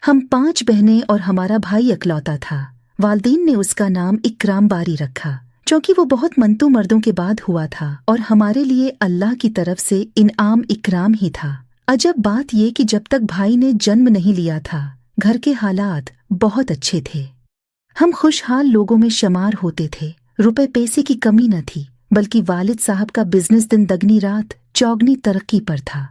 हम 5 बहनें और हमारा भाई इकलौता था। वालदीन ने उसका नाम इकराम बारी रखा, क्योंकि वो बहुत मंतू मर्दों के बाद हुआ था और हमारे लिए अल्लाह की तरफ से इनाम इकराम ही था। अजब बात ये कि जब तक भाई ने जन्म नहीं लिया था, घर के हालात बहुत अच्छे थे। हम खुशहाल लोगों में शुमार होते थे। रुपए पैसे की कमी न थी, बल्कि वालिद साहब का बिजनेस दिन दगनी रात चौगनी तरक्की पर था।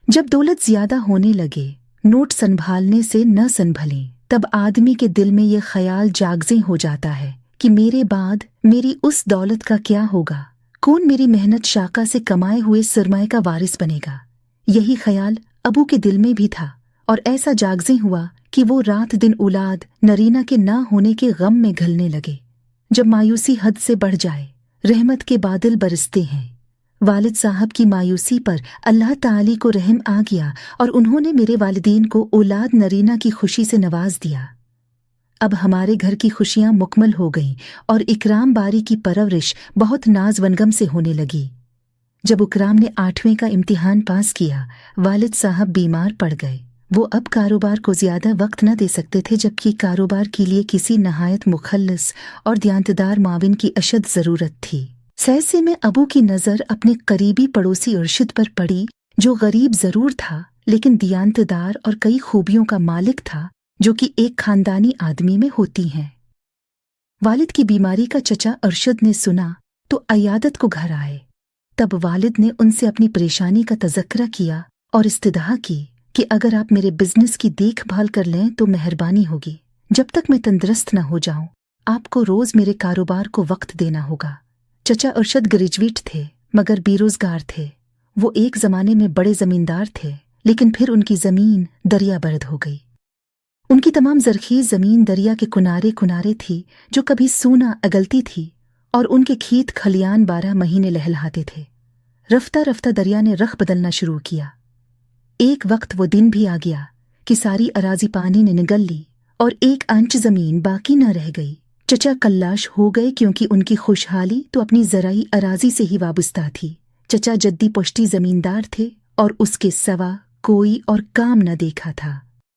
जब दौलत ज्यादा होने लगे, नोट संभालने से न संभले, तब आदमी के दिल में ये ख्याल जागज़े हो जाता है कि मेरे बाद मेरी उस दौलत का क्या होगा, कौन मेरी मेहनत शाका से कमाए हुए सरमाए का वारिस बनेगा। यही ख्याल अबू के दिल में भी था, और ऐसा जागज़े हुआ कि वो रात दिन औलाद नरीना के ना होने के गम में घलने लगे। जब मायूसी हद से बढ़ जाए, रहमत के बादल बरसते हैं। वालिद साहब की मायूसी पर अल्लाह ताली को रहम आ गया और उन्होंने मेरे वालिदीन को औलाद नरीना की खुशी से नवाज दिया। अब हमारे घर की खुशियां मुकम्मल हो गईं और इकराम बारी की परवरिश बहुत नाज वनगम से होने लगी। जब इकराम ने 8वें का इम्तिहान पास किया, वालिद साहब बीमार पड़ गए। वो अब कारोबार को ज्यादा वक्त न दे सकते थे, जबकि कारोबार के लिए किसी नहायत मुखल्लस और ध्यानदार माविन की अशद जरूरत थी। सहसे में अबू की नज़र अपने करीबी पड़ोसी उर्शिद पर पड़ी, जो गरीब जरूर था लेकिन दियानतदार और कई खूबियों का मालिक था, जो कि एक खानदानी आदमी में होती हैं। वालिद की बीमारी का चचा अरशद ने सुना तो अयादत को घर आए। तब वालिद ने उनसे अपनी परेशानी का तज़क्रा किया और इस्तदा की कि अगर आप मेरे बिजनेस की देखभाल कर लें तो मेहरबानी होगी। जब तक मैं तंदुरुस्त न हो जाऊं, आपको रोज मेरे कारोबार को वक्त देना होगा। चचा अरशद ग्रेजुएट थे मगर बेरोजगार थे। वो एक जमाने में बड़े जमींदार थे, लेकिन फिर उनकी जमीन दरिया बर्द हो गई। उनकी तमाम जरखेज जमीन दरिया के किनारे किनारे थी, जो कभी सूना अगलती थी, और उनके खेत खलियान 12 महीने लहलहाते थे। रफ्ता रफ्ता दरिया ने रख बदलना शुरू किया। एक वक्त वो दिन भी आ गया कि सारी अराजी पानी ने निगल ली और 1 इंच जमीन बाकी न रह गई। चचा कल्लाश हो गए, क्योंकि उनकी खुशहाली तो अपनी ज़राई अराजी से ही वाबस्ता थी। चचा जद्दी पुश्ती जमींदार थे और उसके सवा कोई और काम न देखा था।